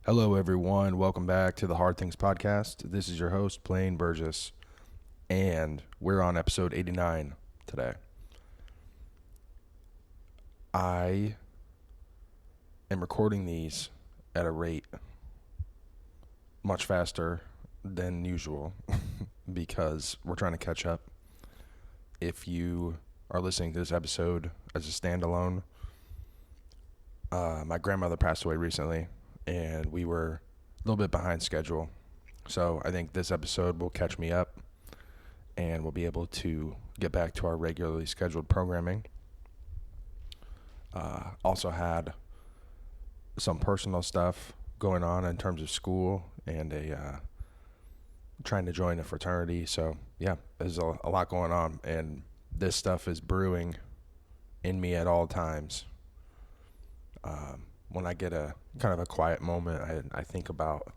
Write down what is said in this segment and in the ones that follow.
Hello, everyone. Welcome back to the Hard Things Podcast. This is your host, Blaine Burgess, and we're on episode 89 today. I am recording these at a rate much faster than usual because we're trying to catch up. If you are listening to this episode as a standalone, my grandmother passed away recently, and we were a little bit behind schedule. So I think this episode will catch me up, and we'll be able to get back to our regularly scheduled programming. Also had some personal stuff going on in terms of school and trying to join a fraternity. So yeah, there's a lot going on, and this stuff is brewing in me at all times. When I get a kind of a quiet moment, I think about,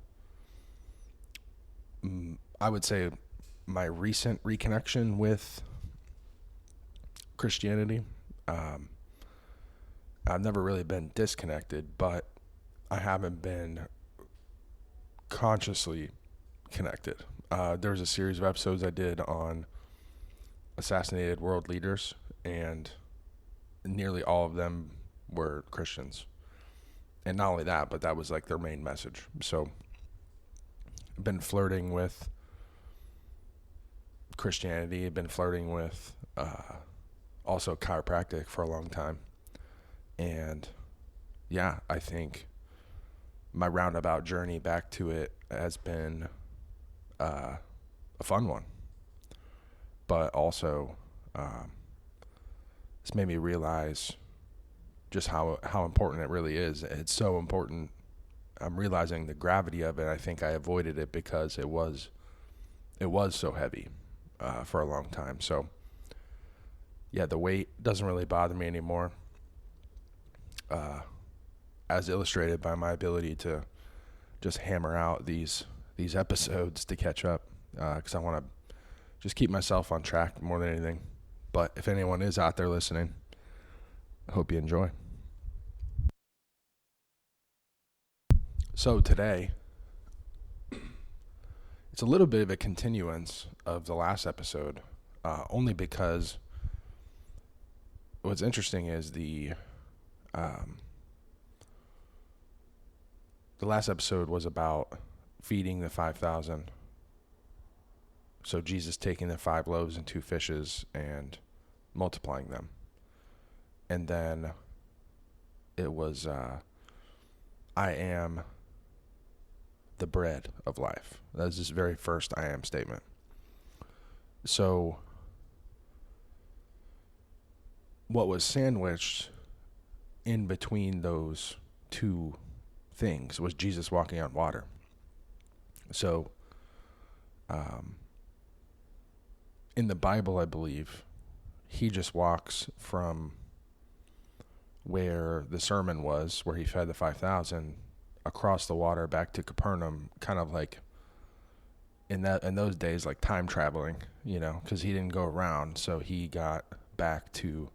I would say, my recent reconnection with Christianity. I've never really been disconnected, but I haven't been consciously connected. There was a series of episodes I did on assassinated world leaders, and nearly all of them were Christians. And not only that, but that was like their main message. So I've been flirting with Christianity. I've been flirting with also chiropractic for a long time. And yeah, I think my roundabout journey back to it has been a fun one. But also, it's made me realize just how important it really is. It's so important. I'm realizing the gravity of it. I think I avoided it because it was so heavy for a long time. So yeah, the weight doesn't really bother me anymore, as illustrated by my ability to just hammer out these episodes to catch up, because I want to just keep myself on track more than anything. But if anyone is out there listening, I hope you enjoy. So today, it's a little bit of a continuance of the last episode, only because what's interesting is the last episode was about feeding the 5,000. So Jesus taking the 5 loaves and 2 fishes and multiplying them. And then it was, I am the bread of life. That was his very first I am statement. So what was sandwiched in between those two things was Jesus walking on water. So in the Bible, I believe, he just walks from where the sermon was, where he fed the 5,000, across the water back to Capernaum, kind of like in those days, like time traveling, because he didn't go around, so he got back to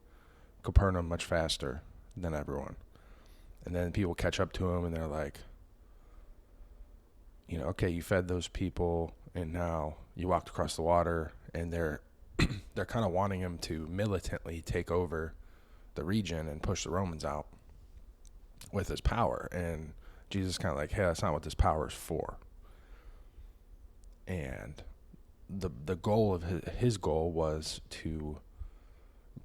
Capernaum much faster than everyone. And then people catch up to him, and they're like, okay, you fed those people, and now you walked across the water, and they're kind of wanting him to militantly take over the region and push the Romans out with his power. And Jesus kind of like, hey, that's not what this power is for. And the goal of his goal was to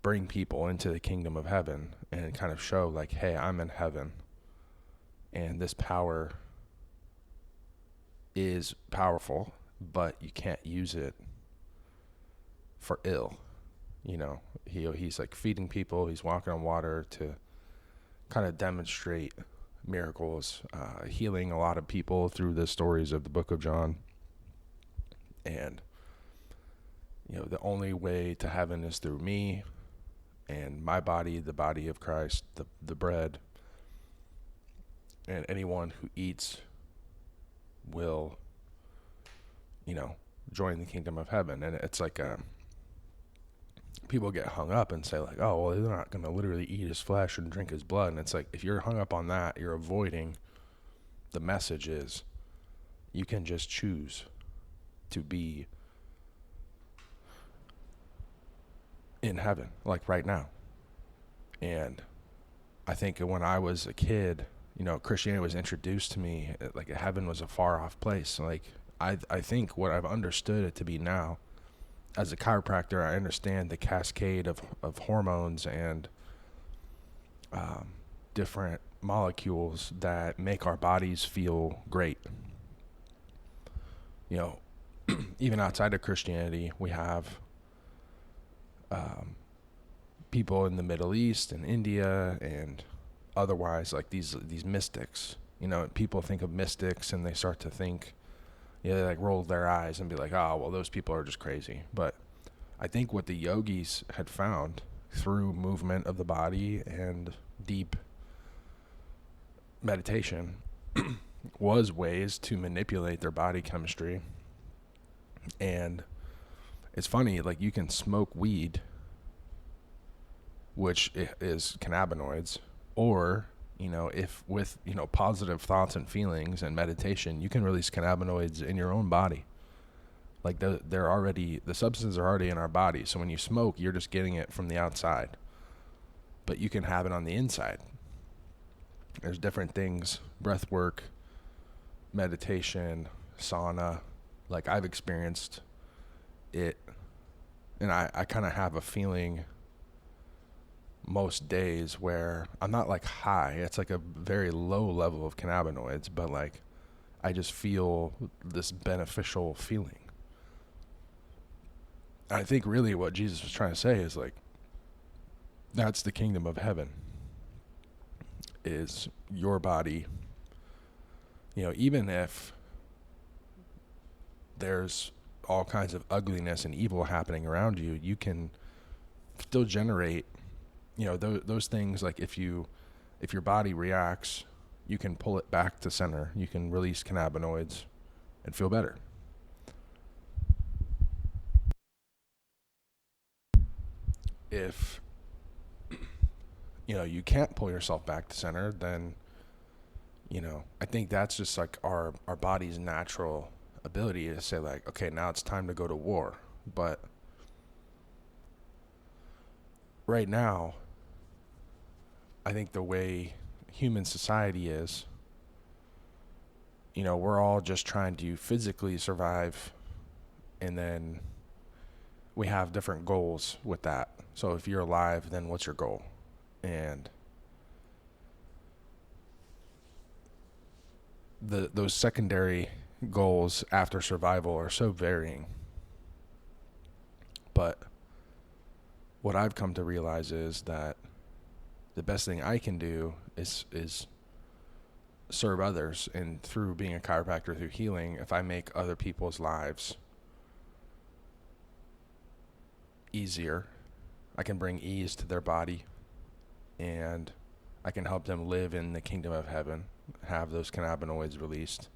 bring people into the kingdom of heaven and kind of show like, hey, I'm in heaven, and this power is powerful, but you can't use it for ill. He's like feeding people, he's walking on water to kind of demonstrate miracles, healing a lot of people through the stories of the book of John. And the only way to heaven is through me and my body, the body of Christ, the bread. And anyone who eats will, join the kingdom of heaven. And it's like people get hung up and say like, oh, well, they're not going to literally eat his flesh and drink his blood. And it's like, if you're hung up on that, you're avoiding the message is you can just choose to be in heaven, like right now. And I think when I was a kid, Christianity was introduced to me, like heaven was a far off place. Like I think what I've understood it to be now, as a chiropractor, I understand the cascade of hormones and different molecules that make our bodies feel great. Even outside of Christianity, we have people in the Middle East and India and otherwise, like these mystics. People think of mystics and they start to think, they like roll their eyes and be like, oh, well, those people are just crazy. But I think what the yogis had found through movement of the body and deep meditation was ways to manipulate their body chemistry. And it's funny, like you can smoke weed, which is cannabinoids, or if with positive thoughts and feelings and meditation, you can release cannabinoids in your own body. Like the substances are already in our body. So when you smoke, you're just getting it from the outside, but you can have it on the inside. There's different things: breath work, meditation, sauna. Like I've experienced it, and I kind of have a feeling most days where I'm not like high. It's like a very low level of cannabinoids, but like I just feel this beneficial feeling. I think really what Jesus was trying to say is like, that's the kingdom of heaven, is your body. Even if there's all kinds of ugliness and evil happening around you, you can still generate, those things. Like if your body reacts, you can pull it back to center. You can release cannabinoids and feel better. If you can't pull yourself back to center, then I think that's just like our body's natural ability to say like, okay, now it's time to go to war. But right now, I think the way human society is, we're all just trying to physically survive, and then we have different goals with that. So if you're alive, then what's your goal? And those secondary goals after survival are so varying. But what I've come to realize is that the best thing I can do is serve others. And through being a chiropractor, through healing, if I make other people's lives easier, I can bring ease to their body, and I can help them live in the kingdom of heaven, have those cannabinoids released.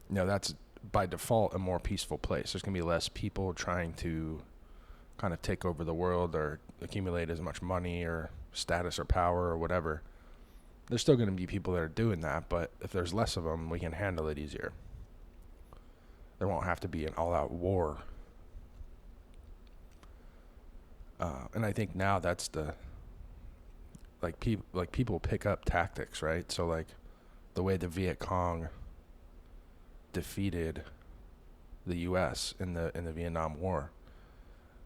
That's by default a more peaceful place. There's going to be less people trying to kind of take over the world or accumulate as much money or status or power or whatever. There's still going to be people that are doing that, but if there's less of them, we can handle it easier. There won't have to be an all-out war. And I think now that's people pick up tactics, right? So like the way the Viet Cong defeated the U.S. in the Vietnam War,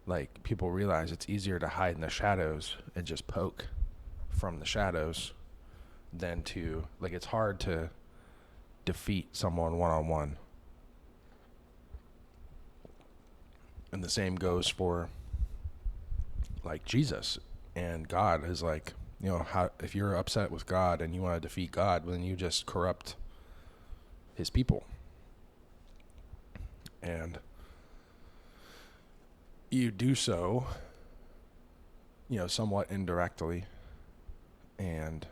like people realize it's easier to hide in the shadows and just poke from the shadows than to, like, it's hard to defeat someone one-on-one. And the same goes for like Jesus and God. Is like, how if you're upset with God and you want to defeat God, then you just corrupt his people. And you do so, somewhat indirectly and,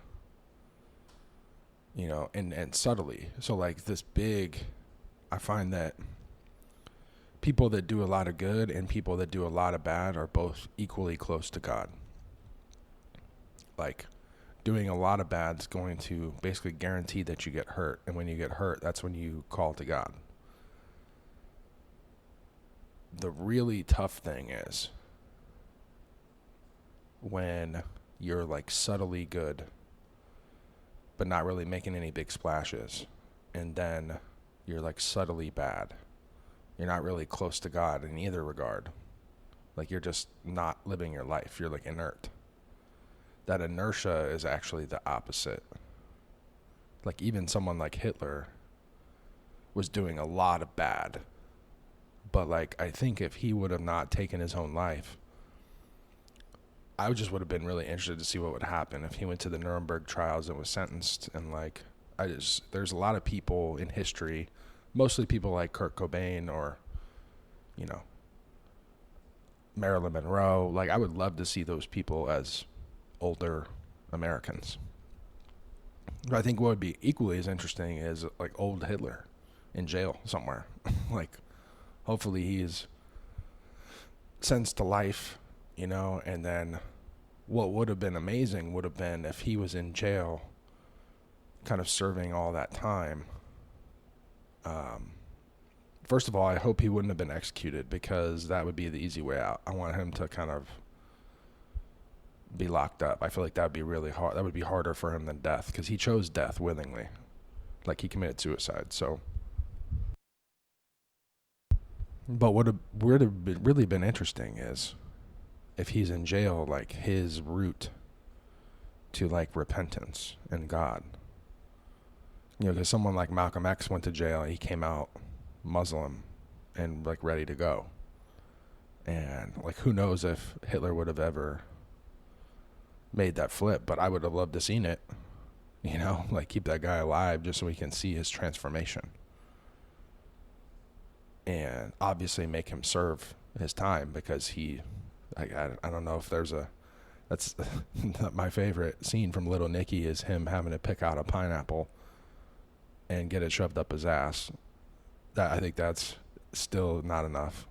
and subtly. So like I find that people that do a lot of good and people that do a lot of bad are both equally close to God. Like doing a lot of bad is going to basically guarantee that you get hurt. And when you get hurt, that's when you call to God. The really tough thing is when you're like subtly good, but not really making any big splashes. And then you're like subtly bad. You're not really close to God in either regard. Like you're just not living your life. You're like inert. That inertia is actually the opposite. Like even someone like Hitler was doing a lot of bad. But like I think if he would have not taken his own life, I just would have been really interested to see what would happen if he went to the Nuremberg trials and was sentenced. And like there's a lot of people in history, mostly people like Kurt Cobain or, you know, Marilyn Monroe. Like I would love to see those people as older Americans. But I think what would be equally as interesting is like old Hitler in jail somewhere. Like hopefully he is sentenced to life, you know, and then what would have been amazing would have been if he was in jail kind of serving all that time. First of all, I hope he wouldn't have been executed because that would be the easy way out. I want him to kind of be locked up. I feel like that would be really hard. That would be harder for him than death because he chose death willingly. Like he committed suicide. So, but what would have really been interesting is if he's in jail, like his route to like repentance and God. You know, because someone like Malcolm X went to jail and he came out Muslim and like ready to go. And like who knows if Hitler would have ever made that flip, but I would have loved to seen it, you know, like keep that guy alive just so we can see his transformation. And obviously make him serve his time because he, I don't know if there's that's my favorite scene from Little Nicky is him having to pick out a pineapple and get it shoved up his ass. That I think that's still not enough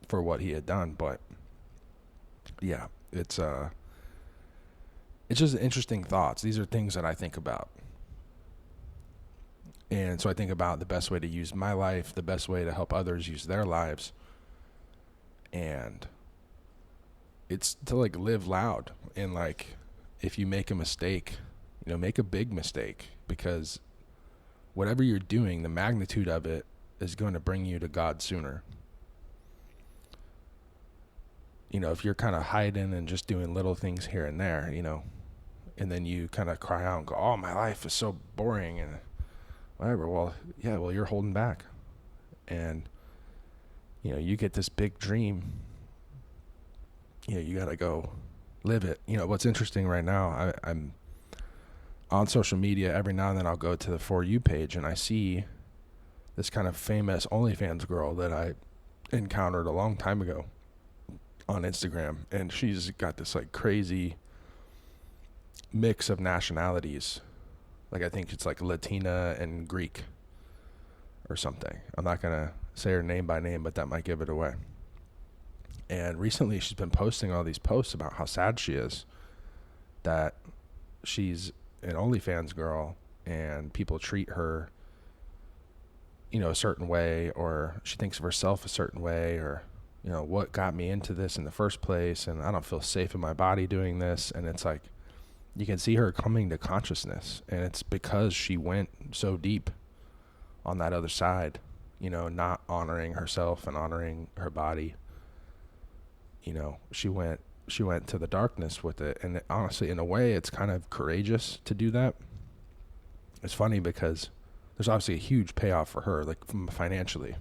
for what he had done, but yeah, it's just interesting thoughts. These are things that I think about. And so I think about the best way to use my life, the best way to help others use their lives. And it's to like live loud. And like, if you make a mistake, you know, make a big mistake, because whatever you're doing, the magnitude of it is going to bring you to God sooner. You know, if you're kind of hiding and just doing little things here and there, you know, and then you kind of cry out and go, oh, my life is so boring and whatever. Well, yeah, well, you're holding back. And, you know, you get this big dream. You know, you got to go live it. You know, what's interesting right now, I'm on social media. Every now and then I'll go to the For You page and I see this kind of famous OnlyFans girl that I encountered a long time ago on Instagram. And she's got this like crazy mix of nationalities. Like I think it's like Latina and Greek or something. I'm not going to say her name by name, but that might give it away. And recently she's been posting all these posts about how sad she is that she's an OnlyFans girl and people treat her, you know, a certain way, or she thinks of herself a certain way, or, you know, what got me into this in the first place, and I don't feel safe in my body doing this. And it's like, you can see her coming to consciousness, and it's because she went so deep on that other side, you know, not honoring herself and honoring her body. You know, she went to the darkness with it. And honestly, in a way, it's kind of courageous to do that. It's funny because there's obviously a huge payoff for her, like financially,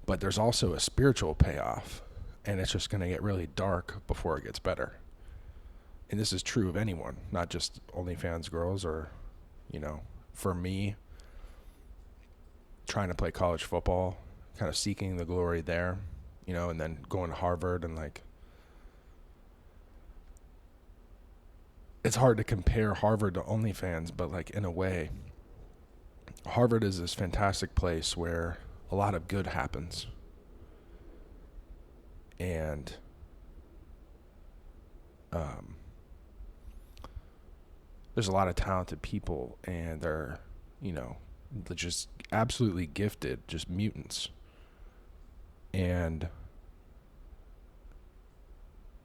but there's also a spiritual payoff, and it's just going to get really dark before it gets better. And this is true of anyone, not just OnlyFans girls, or, you know, for me, trying to play college football, kind of seeking the glory there, you know, and then going to Harvard, and like, it's hard to compare Harvard to OnlyFans, but like in a way, Harvard is this fantastic place where a lot of good happens. And um, there's a lot of talented people, and they're, they're just absolutely gifted, just mutants. And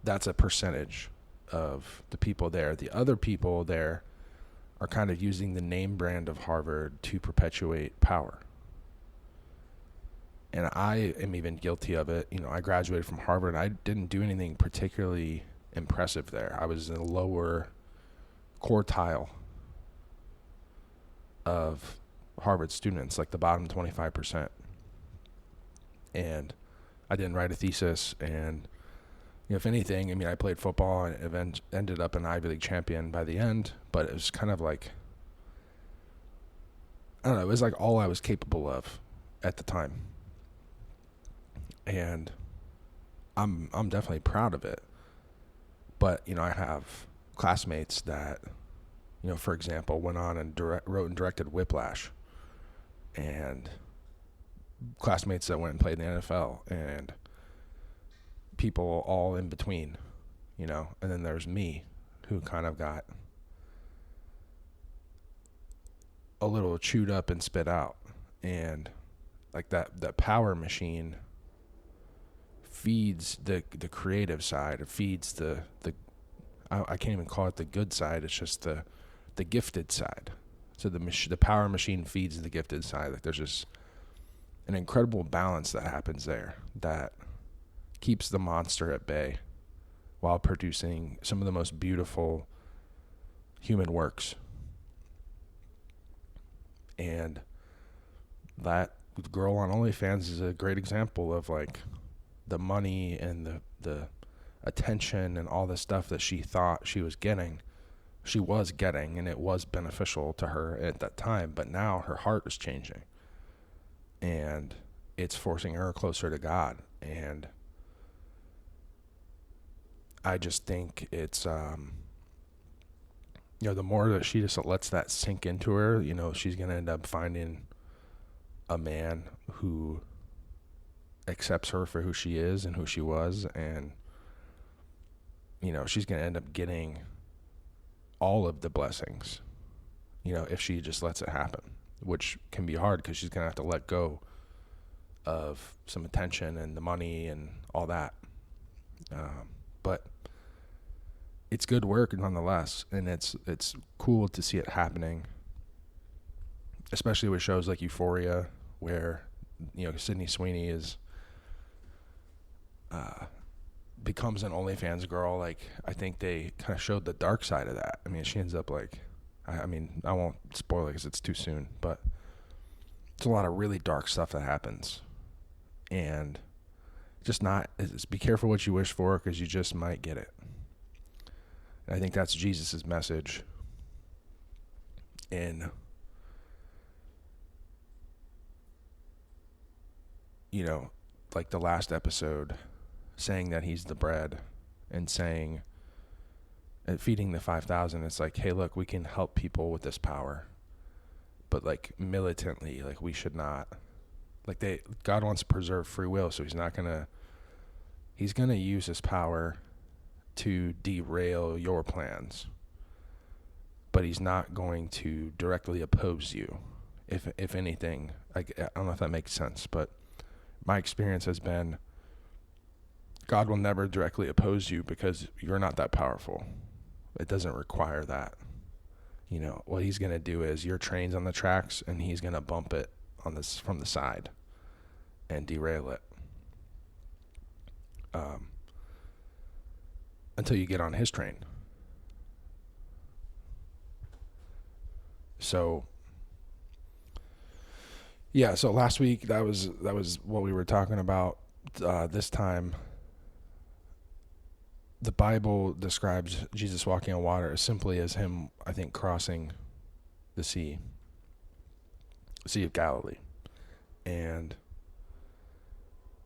that's a percentage of the people there. The other people there are kind of using the name brand of Harvard to perpetuate power. And I am even guilty of it. I graduated from Harvard. I didn't do anything particularly impressive there. I was in the lower quartile of Harvard students, like the bottom 25%. And I didn't write a thesis. And if anything, I played football and ended up an Ivy League champion by the end. But it was kind of like, I don't know, it was like all I was capable of at the time. And I'm definitely proud of it. But, I have classmates that, for example, went on and wrote and directed Whiplash. And classmates that went and played in the NFL. And people all in between, and then there's me, who kind of got a little chewed up and spit out. And like that power machine feeds the creative side. It feeds the I can't even call it the good side. It's just the gifted side. So the power machine feeds the gifted side. Like there's just an incredible balance that happens there that keeps the monster at bay while producing some of the most beautiful human works. And that girl on OnlyFans is a great example of like the money and the attention and all the stuff that she thought she was getting, and it was beneficial to her at that time. But now her heart is changing, and it's forcing her closer to God. And I just think it's, the more that she just lets that sink into her, she's going to end up finding a man who accepts her for who she is and who she was. And, she's going to end up getting all of the blessings, if she just lets it happen, which can be hard because she's going to have to let go of some attention and the money and all that. But it's good work nonetheless, and it's cool to see it happening, especially with shows like Euphoria, where Sydney Sweeney is becomes an OnlyFans girl. Like I think they kind of showed the dark side of that. She ends up like, I won't spoil it because it's too soon, but it's a lot of really dark stuff that happens, and just be careful what you wish for, because you just might get it. And I think that's Jesus's message in, like the last episode, saying that he's the bread and saying, and feeding the 5,000. It's like, hey, look, we can help people with this power, but like militantly, like we should not, like God wants to preserve free will. So he's going to use his power to derail your plans, but he's not going to directly oppose you. If anything, I don't know if that makes sense, but my experience has been God will never directly oppose you because you're not that powerful. It doesn't require that. What he's going to do is your train's on the tracks, and he's going to bump it from the side and derail it. Until you get on his train. So, yeah, so last week that was what we were talking about. This time, the Bible describes Jesus walking on water as simply as him, I think, crossing the Sea of Galilee. And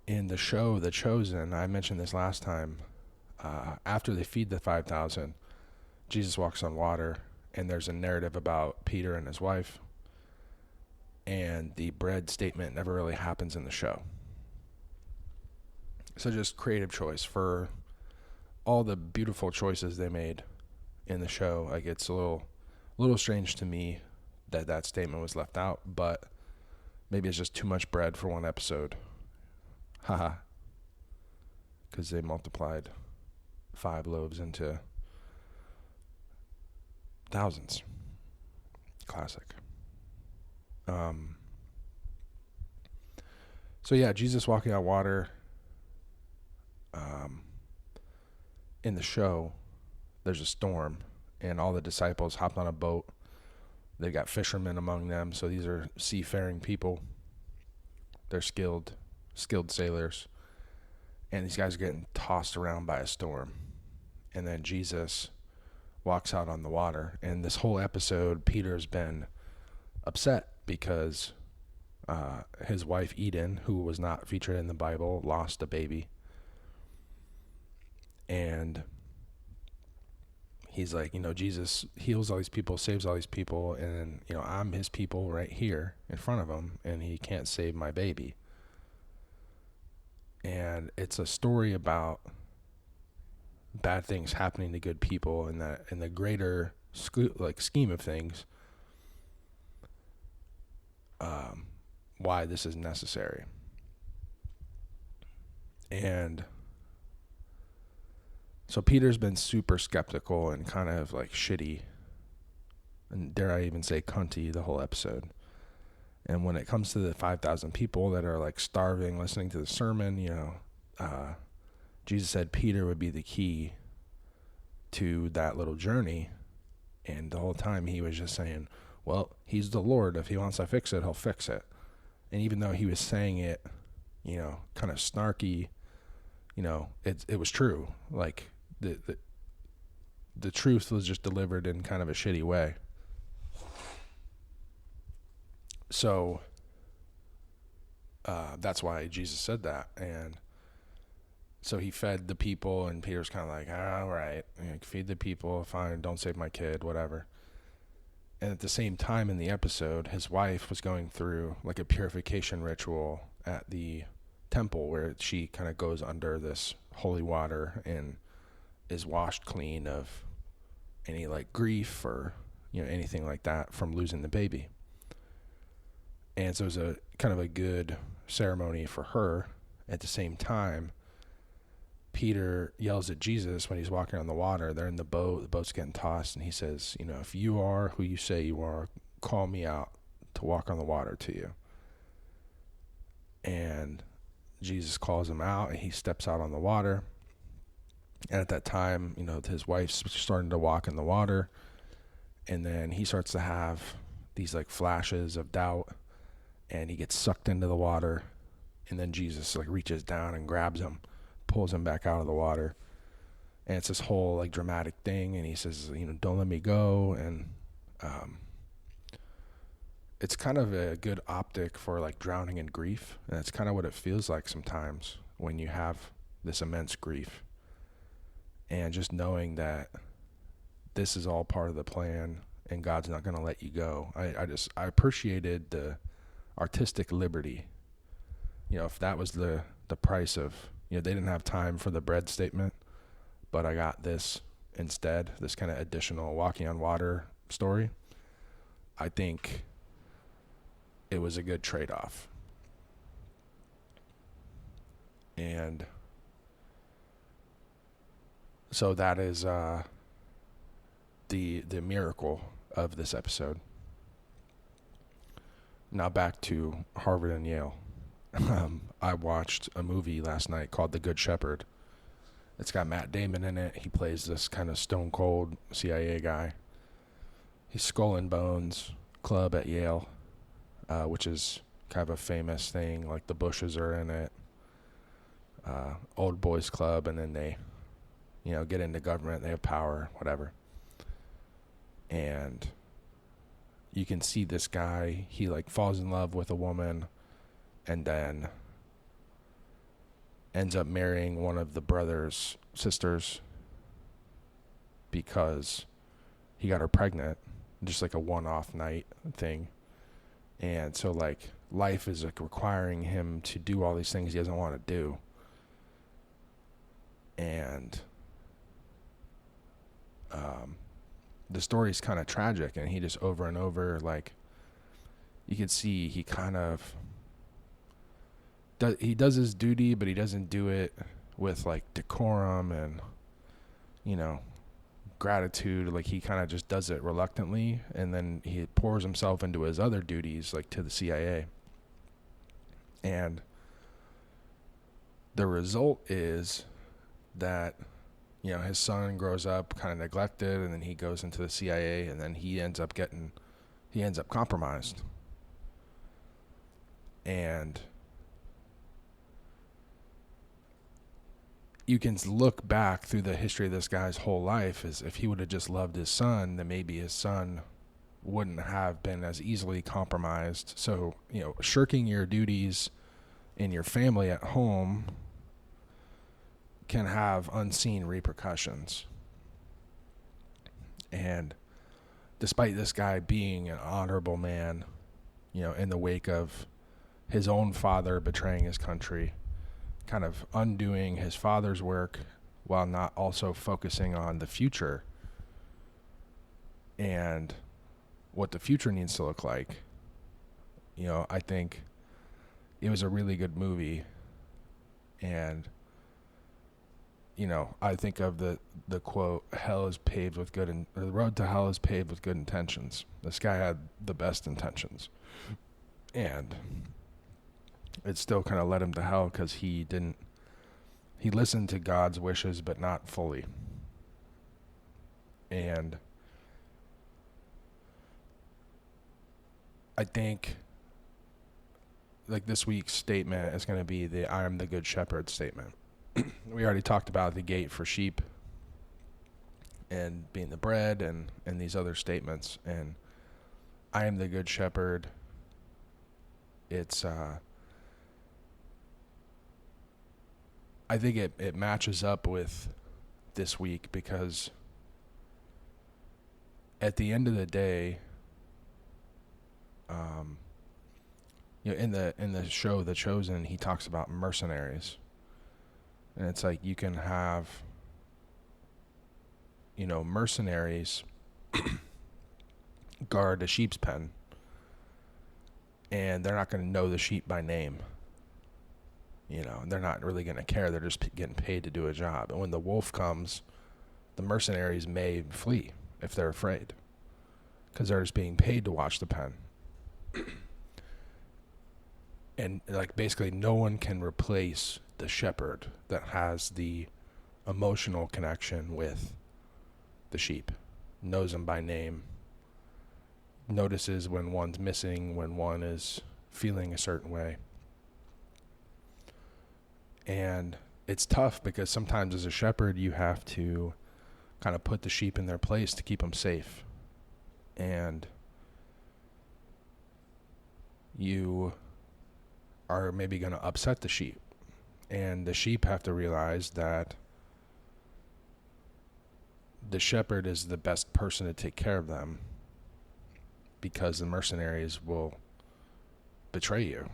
in the show The Chosen, I mentioned this last time, after they feed the 5,000, Jesus walks on water, and there's a narrative about Peter and his wife, and the bread statement never really happens in the show. So just creative choice for all the beautiful choices they made in the show, like it's a little strange to me that statement was left out, but maybe it's just too much bread for one episode. Haha. Because they multiplied 5 loaves into thousands. Classic. So yeah, Jesus walking on water. In the show, there's a storm, and all the disciples hopped on a boat. They got fishermen among them, so these are seafaring people. They're skilled sailors, and these guys are getting tossed around by a storm. And then Jesus walks out on the water, and this whole episode, Peter's been upset because his wife Eden, who was not featured in the Bible, lost a baby. And he's like, Jesus heals all these people, saves all these people, and I'm his people right here in front of him, and he can't save my baby. And it's a story about bad things happening to good people, and that in the greater scheme of things, why this is necessary. And so Peter's been super skeptical and kind of like shitty, and dare I even say cunty, the whole episode. And when it comes to the 5,000 people that are like starving listening to the sermon, Jesus said Peter would be the key to that little journey. And the whole time he was just saying, well, he's the Lord. If he wants to fix it, he'll fix it. And even though he was saying it, kind of snarky, it was true. Like the truth was just delivered in kind of a shitty way. So that's why Jesus said that. And so he fed the people, and Peter's kind of like, all right, feed the people, fine, don't save my kid, whatever. And at the same time in the episode, his wife was going through like a purification ritual at the temple where she kind of goes under this holy water and is washed clean of any like grief or anything like that from losing the baby. And so it was a kind of a good ceremony for her. At the same time, Peter yells at Jesus when he's walking on the water. They're in the boat. The boat's getting tossed. And he says, if you are who you say you are, call me out to walk on the water to you. And Jesus calls him out, and he steps out on the water. And at that time, his wife's starting to walk in the water. And then he starts to have these like flashes of doubt, and he gets sucked into the water. And then Jesus like reaches down and grabs him, pulls him back out of the water. And it's this whole like dramatic thing. And he says, don't let me go. And it's kind of a good optic for like drowning in grief. And that's kind of what it feels like sometimes when you have this immense grief. And just knowing that this is all part of the plan and God's not going to let you go. I appreciated the artistic liberty. If that was the price of, they didn't have time for the bread statement, but I got this instead, this kind of additional walking on water story. I think it was a good trade-off. And so that is the miracle of this episode. Now back to Harvard and Yale. I watched a movie last night called The Good Shepherd. It's got Matt Damon in it. He plays this kind of stone cold CIA guy. He's Skull and Bones Club at Yale, which is kind of a famous thing. Like the Bushes are in it. Old Boys Club, and then they, get into government. They have power, whatever. And you can see this guy. He like falls in love with a woman, and then ends up marrying one of the brother's sisters because he got her pregnant, just like a one-off night thing. And so like life is like requiring him to do all these things he doesn't want to do. And the story's kind of tragic, and he just over and over, like, you can see he kind of he does his duty, but he doesn't do it with like decorum and, you know, gratitude. Like, he kind of just does it reluctantly, and then he pours himself into his other duties, like to the CIA. And the result is that, you know, his son grows up kind of neglected, and then he goes into the CIA, and then he ends up compromised. And you can look back through the history of this guy's whole life, as if he would have just loved his son, then maybe his son wouldn't have been as easily compromised. So, you know, shirking your duties in your family at home can have unseen repercussions. And despite this guy being an honorable man, you know, in the wake of his own father betraying his country, kind of undoing his father's work while not also focusing on the future and what the future needs to look like. You know, I think it was a really good movie. And, you know, I think of the quote, hell is paved with good, and the road to hell is paved with good intentions. This guy had the best intentions, and it still kind of led him to hell, because he listened to God's wishes, but not fully. And I think, like, this week's statement is going to be the I am the good shepherd statement. We already talked about the gate for sheep and being the bread and these other statements. And I am the good shepherd. It's, I think it matches up with this week, because at the end of the day, you know, in the show The Chosen, he talks about mercenaries. And it's like, you can have, you know, mercenaries guard a sheep's pen, and they're not going to know the sheep by name. You know, they're not really going to care. They're just getting paid to do a job. And when the wolf comes, the mercenaries may flee if they're afraid, because they're just being paid to watch the pen. And, like, basically no one can replace the shepherd that has the emotional connection with the sheep, knows them by name, notices when one's missing, when one is feeling a certain way. And it's tough, because sometimes as a shepherd, you have to kind of put the sheep in their place to keep them safe. And you are maybe going to upset the sheep. And the sheep have to realize that the shepherd is the best person to take care of them, because the mercenaries will betray you,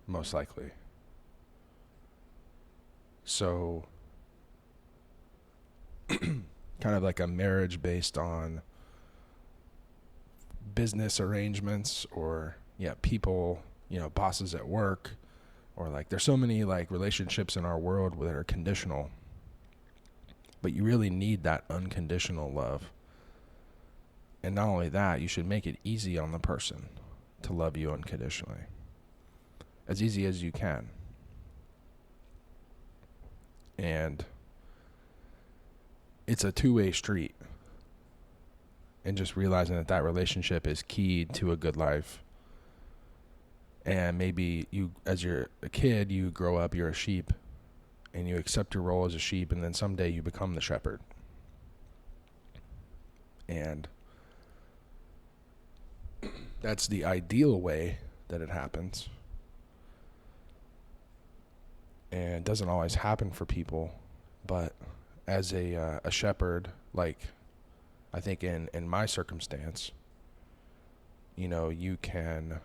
most likely. So, kind of like a marriage based on business arrangements, or, yeah, people, you know, bosses at work, or, like, there's so many, like, relationships in our world that are conditional, but you really need that unconditional love. And not only that, you should make it easy on the person to love you unconditionally, as easy as you can. And it's a two-way street, and just realizing that that relationship is key to a good life. And maybe you, as you're a kid, you grow up, you're a sheep, and you accept your role as a sheep, and then someday you become the shepherd. And that's the ideal way that it happens. And it doesn't always happen for people, but as a shepherd, like, I think in my circumstance, you know, you can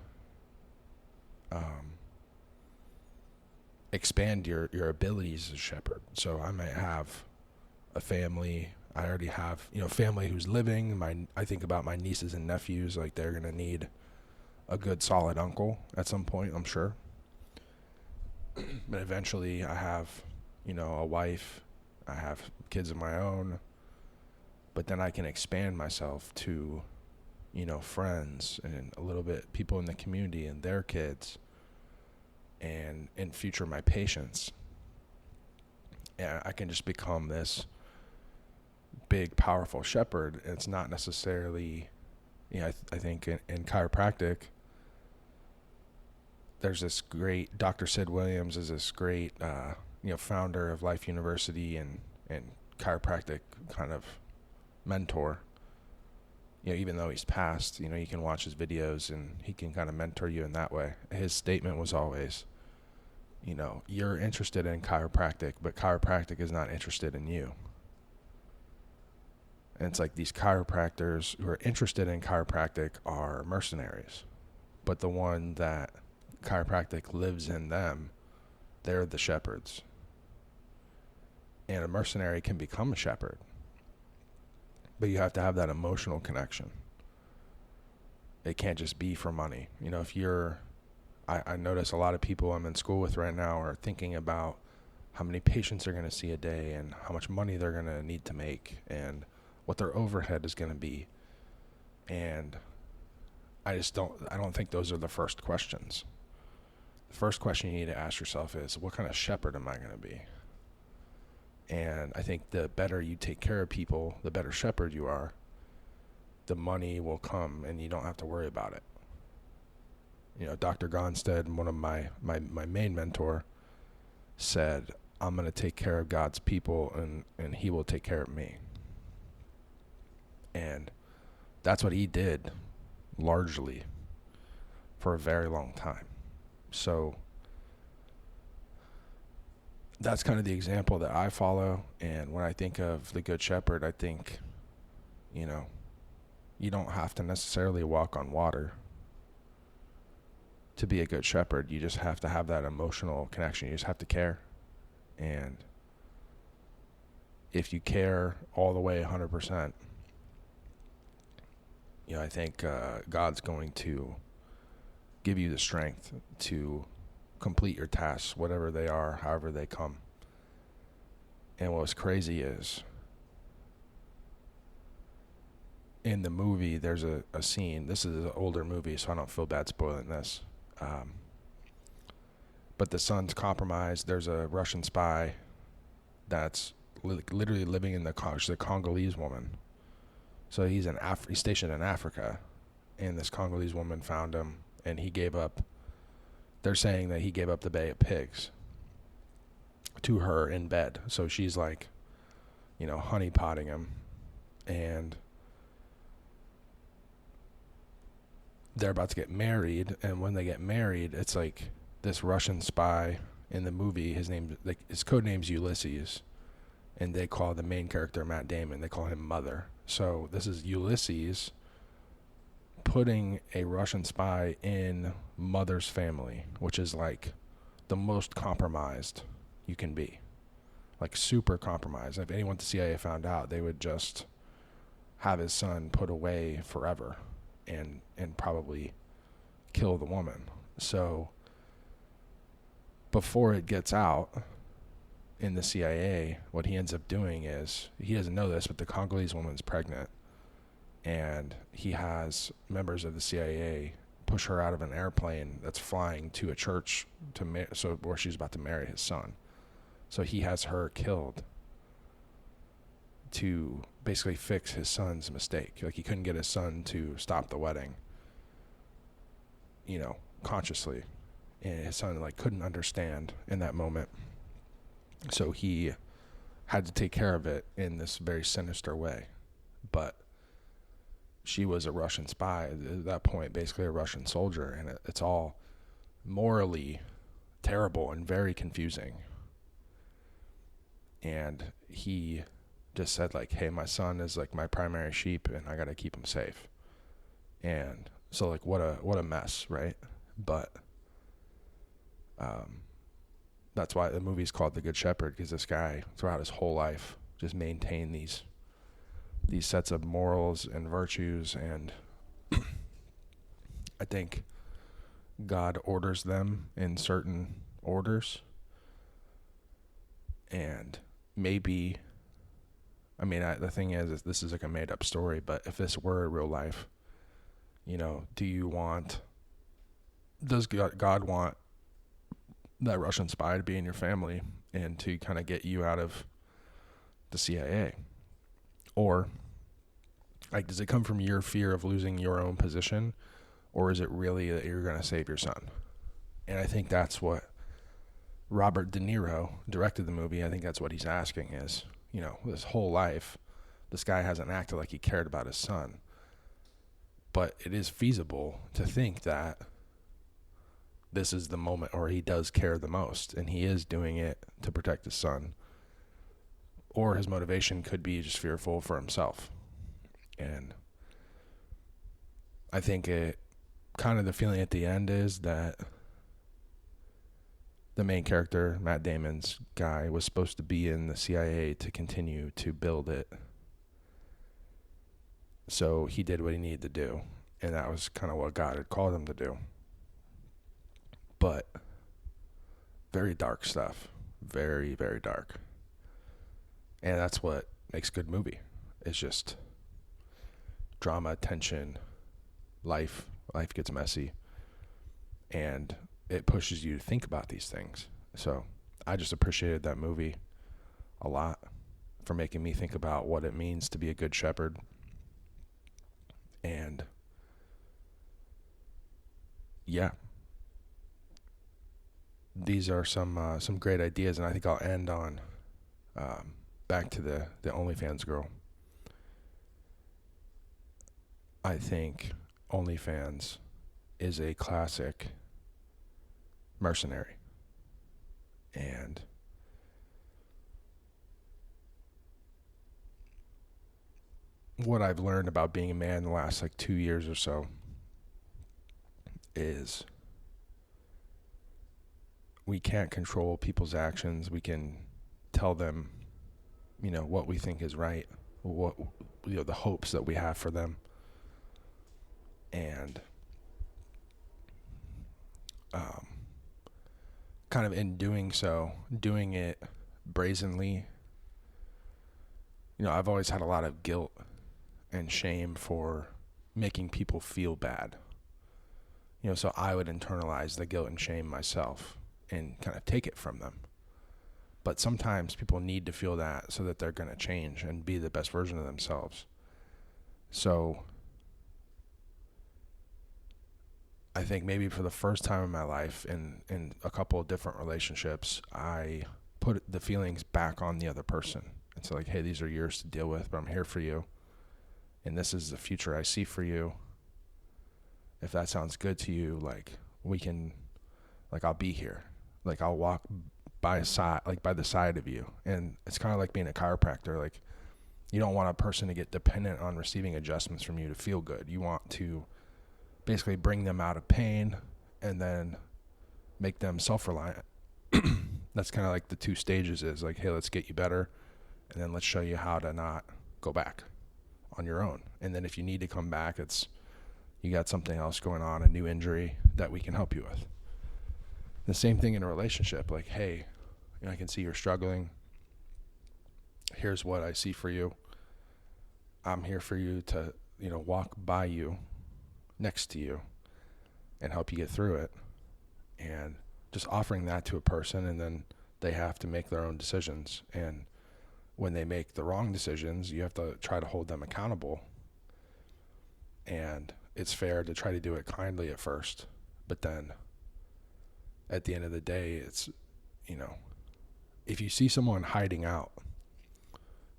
expand your abilities as a shepherd. So I might have a family, I already have, family who's living. I think about my nieces and nephews, like they're going to need a good solid uncle at some point, I'm sure. But eventually I have, a wife, I have kids of my own, but then I can expand myself to, friends and a little bit people in the community and their kids, and in future my patients. And I can just become this big, powerful shepherd. It's not necessarily, I think in chiropractic, there's this great, Dr. Sid Williams is this great, founder of Life University and chiropractic kind of mentor. Even though he's passed, you can watch his videos and he can kind of mentor you in that way. His statement was always, you're interested in chiropractic, but chiropractic is not interested in you. And it's like these chiropractors who are interested in chiropractic are mercenaries, but the one that chiropractic lives in them, they're the shepherds. And a mercenary can become a shepherd, but you have to have that emotional connection. It can't just be for money. I notice a lot of people I'm in school with right now are thinking about how many patients they're going to see a day and how much money they're going to need to make and what their overhead is going to be. And I don't think those are the first questions. The first question you need to ask yourself is, what kind of shepherd am I going to be? And I think the better you take care of people, the better shepherd you are, the money will come and you don't have to worry about it. Dr. Gonstead, one of my main mentor, said, I'm going to take care of God's people and he will take care of me. And that's what he did largely for a very long time. So that's kind of the example that I follow. And when I think of the Good Shepherd, I think, you don't have to necessarily walk on water to be a good shepherd. You just have to have that emotional connection. You just have to care. And if you care all the way 100%, I think God's going to give you the strength to complete your tasks, whatever they are, however they come. And what was crazy is, in the movie, there's a scene. This is an older movie, so I don't feel bad spoiling this. But the son's compromised. There's a Russian spy that's literally living in she's a Congolese woman. So he's stationed in Africa, and this Congolese woman found him, and he gave up. They're saying that he gave up the Bay of Pigs to her in bed. So she's like, honeypotting him, and they're about to get married. And when they get married, it's like this Russian spy in the movie. His code name's Ulysses, and they call the main character, Matt Damon, they call him Mother. So this is Ulysses putting a Russian spy in Mother's family, which is like the most compromised you can be, like super compromised. If anyone at the CIA found out, they would just have his son put away forever and probably kill the woman. So before it gets out in the CIA, what he ends up doing is, he doesn't know this, but the Congolese woman's pregnant, and he has members of the CIA push her out of an airplane that's flying to a church where she's about to marry his son. So he has her killed to basically fix his son's mistake. Like, he couldn't get his son to stop the wedding, consciously, and his son couldn't understand in that moment. So he had to take care of it in this very sinister way. But she was a Russian spy at that point, basically a Russian soldier, and it's all morally terrible and very confusing. And he just said, hey, my son is my primary sheep, and I got to keep him safe. And so what a mess, right? But that's why the movie's called The Good Shepherd, because this guy throughout his whole life just maintained these these sets of morals and virtues, and I think God orders them in certain orders. And maybe, the thing is this is like a made up story, but if this were real life, does God want that Russian spy to be in your family and to kind of get you out of the CIA? Or, like, does it come from your fear of losing your own position, or is it really that you're going to save your son? And I think that's what Robert De Niro directed the movie. I think that's what he's asking is, this whole life, this guy hasn't acted like he cared about his son. But it is feasible to think that this is the moment, or he does care the most, and he is doing it to protect his son. Or his motivation could be just fearful for himself. And I think it kind of the feeling at the end is that the main character, Matt Damon's guy, was supposed to be in the CIA to continue to build it. So he did what he needed to do, and that was kind of what God had called him to do. But very dark stuff. Very, very dark. And that's what makes a good movie. It's just drama, tension, life. Life gets messy. And it pushes you to think about these things. So I just appreciated that movie a lot for making me think about what it means to be a good shepherd. And yeah, these are some great ideas, and I think I'll end on back to the OnlyFans girl. I think OnlyFans is a classic mercenary, and what I've learned about being a man in the last 2 years or so is we can't control people's actions. We can tell them, what we think is right, what the hopes that we have for them, and kind of in doing so, doing it brazenly. I've always had a lot of guilt and shame for making people feel bad. So I would internalize the guilt and shame myself and kind of take it from them. But sometimes people need to feel that so that they're going to change and be the best version of themselves. So I think maybe for the first time in my life, in a couple of different relationships, I put the feelings back on the other person. It's like, hey, these are yours to deal with, but I'm here for you. And this is the future I see for you. If that sounds good to you, we can, I'll be here. I'll walk by the side of you. And it's kind of like being a chiropractor. You don't want a person to get dependent on receiving adjustments from you to feel good. You want to basically bring them out of pain and then make them self-reliant. That's kind of like the two stages is hey, let's get you better. And then let's show you how to not go back on your own. And then if you need to come back, you got something else going on, a new injury that we can help you with. The same thing in a relationship. Hey, I can see you're struggling. Here's what I see for you. I'm here for you to, walk by you, next to you, and help you get through it. And just offering that to a person, and then they have to make their own decisions. And when they make the wrong decisions, you have to try to hold them accountable. And it's fair to try to do it kindly at first, but then at the end of the day, it's, if you see someone hiding out,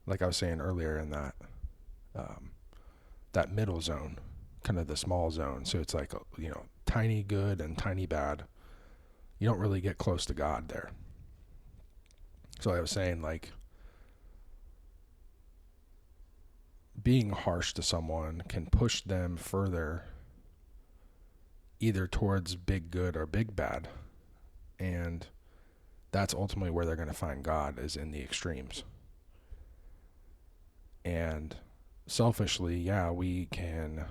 like I was saying earlier in that middle zone, kind of the small zone. So it's tiny good and tiny bad. You don't really get close to God there. So I was saying, being harsh to someone can push them further either towards big good or big bad. And that's ultimately where they're going to find God, is in the extremes. And selfishly, yeah, we can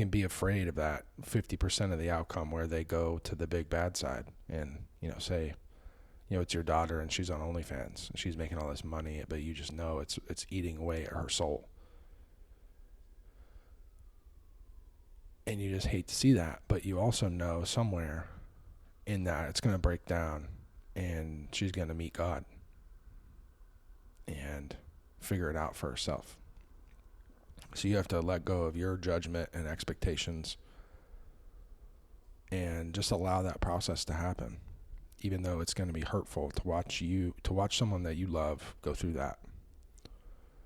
be afraid of that 50% of the outcome where they go to the big bad side and, say, it's your daughter and she's on OnlyFans and she's making all this money, but you just know it's eating away at her soul. And you just hate to see that, but you also know somewhere in that it's going to break down and she's going to meet God and figure it out for herself. So you have to let go of your judgment and expectations and just allow that process to happen, even though it's going to be hurtful to watch someone that you love go through that.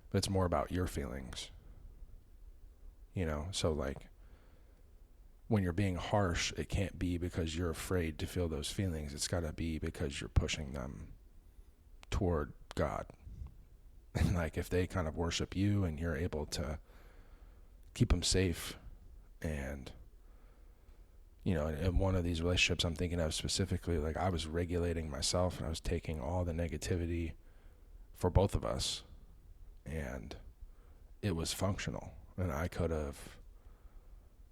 But it's more about your feelings, so like when you're being harsh, it can't be because you're afraid to feel those feelings. It's got to be because you're pushing them toward God. And like if they kind of worship you and you're able to keep them safe, and in one of these relationships I'm thinking of specifically, like I was regulating myself and I was taking all the negativity for both of us, and it was functional, and I could have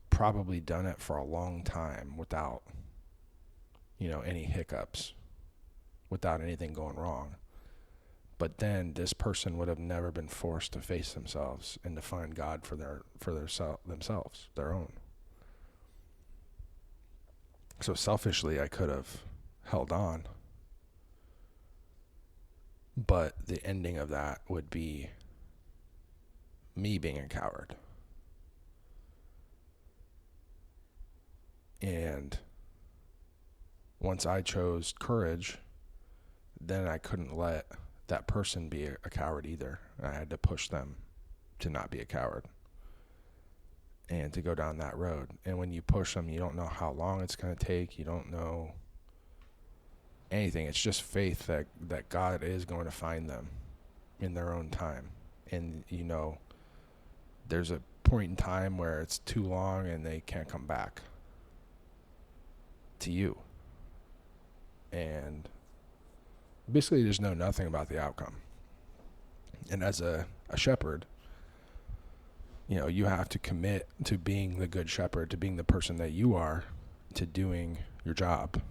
probably done it for a long time without any hiccups, without anything going wrong. But then this person would have never been forced to face themselves and to find God for themselves, their own. So selfishly, I could have held on, but the ending of that would be me being a coward. And once I chose courage, then I couldn't let that person be a coward either. I had to push them to not be a coward and to go down that road. And when you push them, you don't know how long it's going to take. You don't know anything. It's just faith that God is going to find them in their own time. And, there's a point in time where it's too long and they can't come back to you. And basically just know nothing about the outcome. And as a shepherd, you have to commit to being the good shepherd, to being the person that you are, to doing your job.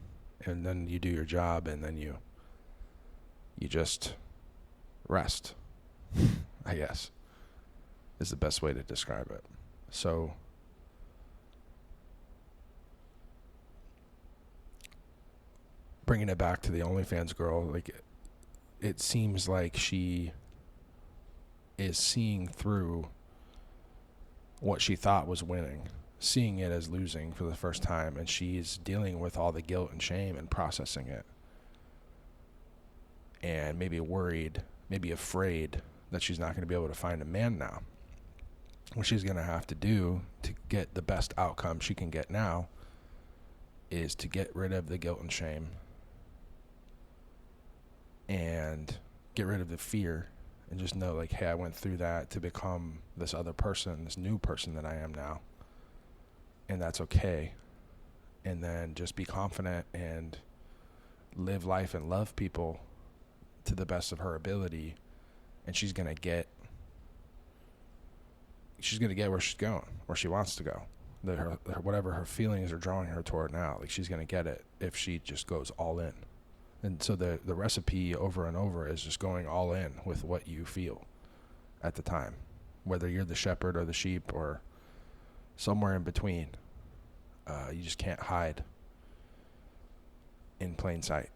And then you do your job, and then you just rest, I guess, is the best way to describe it. So bringing it back to the OnlyFans girl, like it seems like she is seeing through what she thought was winning, seeing it as losing for the first time, and she's dealing with all the guilt and shame and processing it, and maybe worried, maybe afraid that she's not going to be able to find a man now. What she's going to have to do to get the best outcome she can get now is to get rid of the guilt and shame and get rid of the fear, and just know, like, hey, I went through that to become this other person, this new person that I am now, and that's okay. And then just be confident and live life and love people to the best of her ability, and she's gonna get where she's going, where she wants to go. Whatever her feelings are drawing her toward now, like, she's gonna get it if she just goes all in. And so the recipe over and over is just going all in with what you feel at the time, whether you're the shepherd or the sheep or somewhere in between. You just can't hide in plain sight.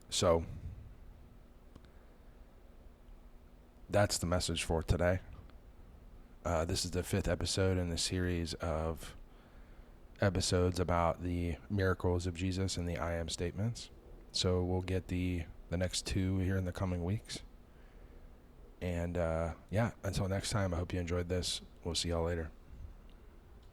So that's the message for today. This is the 5th episode in the series of episodes about the miracles of Jesus and the I am statements. So we'll get the next 2 here in the coming weeks. And until next time, I hope you enjoyed this. We'll see y'all later.